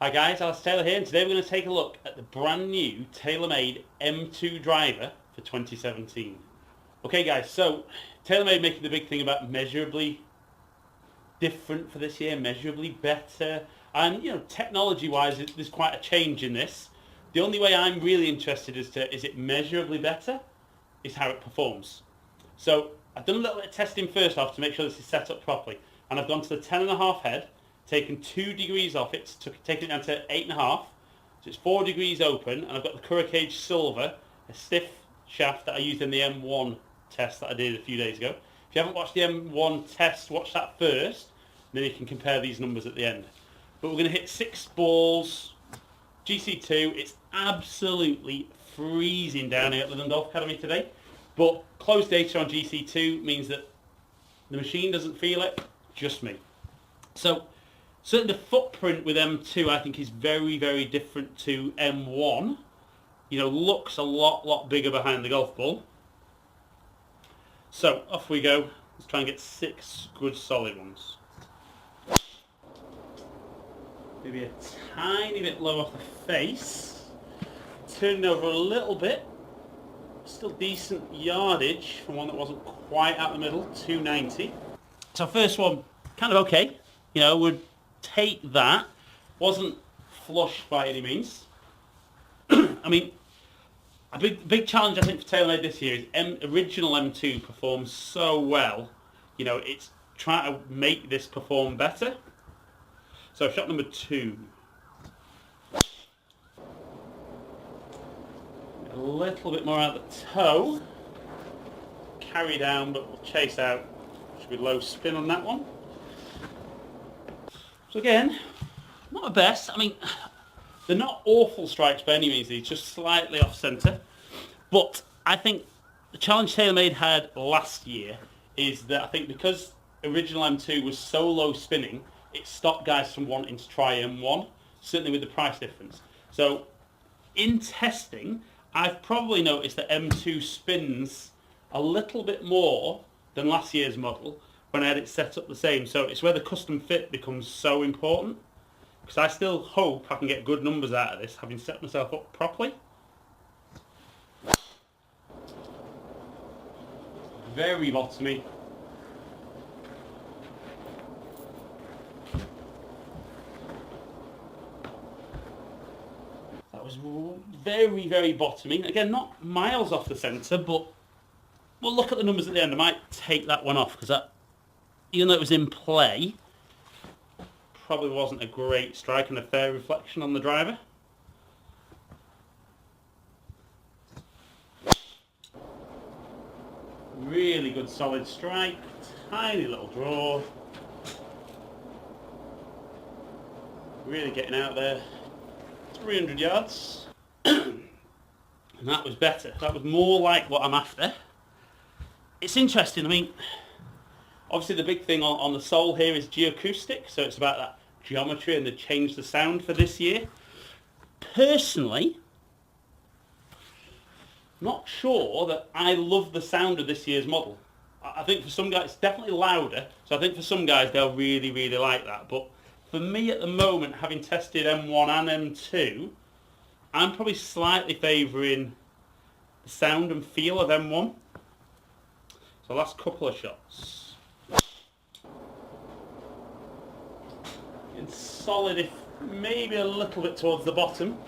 Hi guys, Alex Taylor here, and today we're going to take a look at the brand new Taylormade M2 driver for 2017. Okay guys, so Taylormade making the big thing about measurably different for this year, measurably better, and technology wise there's quite a change in this. The only way I'm really interested as to is it measurably better is how it performs. So I've done a little bit of testing first off to make sure this is set up properly, and I've gone to the 10.5 head, taken 2 degrees off it, taken it down to 8.5, so it's 4 degrees open, and I've got the Curricage Silver, a stiff shaft that I used in the M1 test that I did a few days ago. If you haven't watched the M1 test, watch that first, then you can compare these numbers at the end. But we're going to hit 6 balls, GC2. It's absolutely freezing down here at London Golf Academy today, but closed data on GC2 means that the machine doesn't feel it, just me. So certainly the footprint with M2 I think is very, very different to M1. Looks a lot bigger behind the golf ball. So off we go. Let's try and get 6 good solid ones. Maybe a tiny bit low off the face. Turning over a little bit. Still decent yardage from one that wasn't quite out the middle, 290. So first one, kind of okay. Would take that. Wasn't flush by any means. I mean, a big challenge I think for Taylormade this year is original M2 performs so well. It's trying to make this perform better. So shot number 2. A little bit more out the toe. Carry down, but we'll chase out. Should be low spin on that one. So again, not the best. I mean, they're not awful strikes by any means. They're just slightly off centre. But I think the challenge Taylormade had last year is that I think because original M2 was so low spinning, it stopped guys from wanting to try M1, certainly with the price difference. So in testing, I've probably noticed that M2 spins a little bit more than last year's model when I had it set up the same. So it's where the custom fit becomes so important, because I still hope I can get good numbers out of this, having set myself up properly. Very bottomy. That was very, very bottomy. Again, not miles off the centre, but we'll look at the numbers at the end. I might take that one off, because that, even though it was in play, probably wasn't a great strike and a fair reflection on the driver. Really good solid strike, tiny little draw. Really getting out there. 300 yards. And that was better. That was more like what I'm after. It's interesting, I mean, obviously the big thing on the sole here is geoacoustic, so it's about that geometry and the change the sound for this year. Personally, not sure that I love the sound of this year's model. I think for some guys it's definitely louder, so I think for some guys they'll really, really like that. But for me at the moment, having tested M1 and M2, I'm probably slightly favouring the sound and feel of M1. So last couple of shots. It's solid, if maybe a little bit towards the bottom.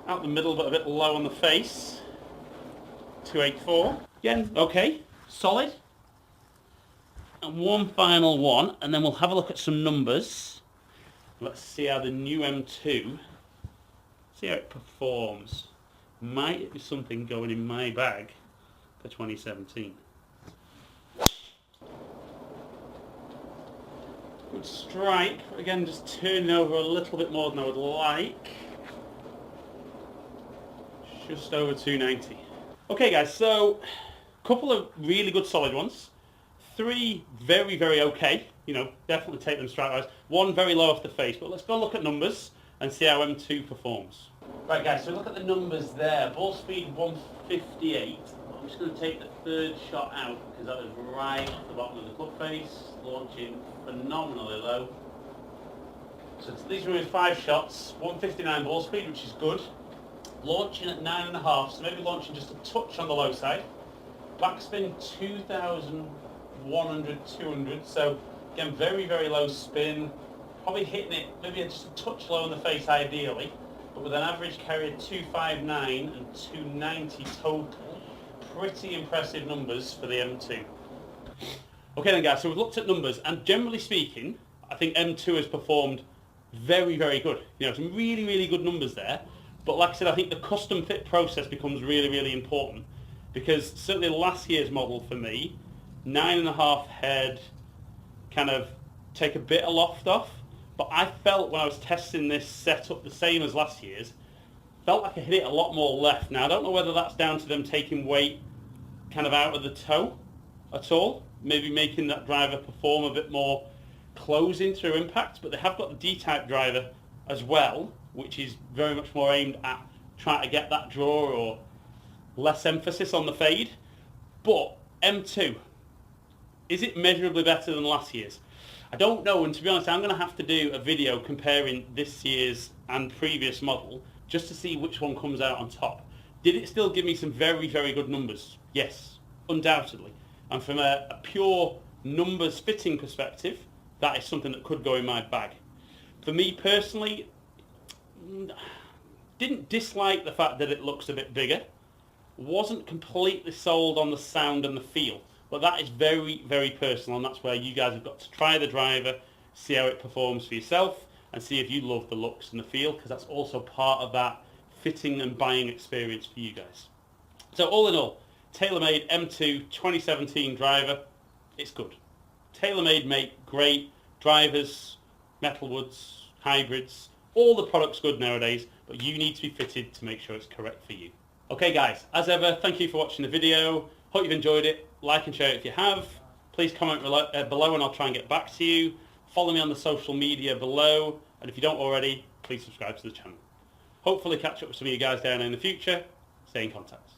Out the middle, but a bit low on the face. 284. Again, okay, solid. And one final one, and then we'll have a look at some numbers. Let's see how the new M2, see how it performs. Might it be something going in my bag for 2017? Good strike, again just turning over a little bit more than I would like. Just over 290. Okay guys, so a couple of really good solid ones. 3 very, very okay. Definitely take them strike-wise. 1 very low off the face, but let's go look at numbers and see how M2 performs. Right guys, so look at the numbers there. Ball speed 158. I'm just going to take the third shot out because that was right off the bottom of the club face, launching phenomenally low. So these were with 5 shots, 159 ball speed, which is good. Launching at 9.5, so maybe launching just a touch on the low side. Backspin 2,100, 200, so again very, very low spin. Probably hitting it maybe just a touch low in the face ideally, but with an average carry of 259 and 290 total. Pretty impressive numbers for the M2. Okay then guys, so we've looked at numbers, and generally speaking, I think M2 has performed very, very good. You know, some really, really good numbers there. But like I said, I think the custom fit process becomes really, really important, because certainly last year's model for me, 9.5 head, kind of take a bit of loft off. But I felt when I was testing this setup the same as last year's, felt like I hit it a lot more left. Now I don't know whether that's down to them taking weight kind of out of the toe at all, maybe making that driver perform a bit more closing through impact, but they have got the D-type driver as well, which is very much more aimed at trying to get that draw or less emphasis on the fade. But M2, is it measurably better than last year's? I don't know, and to be honest, I'm going to have to do a video comparing this year's and previous model just to see which one comes out on top. Did it still give me some very, very good numbers? Yes, undoubtedly. And from a pure numbers fitting perspective, that is something that could go in my bag. For me personally, didn't dislike the fact that it looks a bit bigger. Wasn't completely sold on the sound and the feel. But that is very, very personal, and that's where you guys have got to try the driver, see how it performs for yourself, and see if you love the looks and the feel, because that's also part of that fitting and buying experience for you guys. So all in all, Taylormade M2 2017 driver, it's good. Taylormade make great drivers, metalwoods, hybrids, all the products good nowadays, but you need to be fitted to make sure it's correct for you. Okay guys, as ever, thank you for watching the video. Hope you've enjoyed it. Like and share it if you have. Please comment below and I'll try and get back to you. Follow me on the social media below, and if you don't already, please subscribe to the channel. Hopefully catch up with some of you guys down in the future. Stay in contact.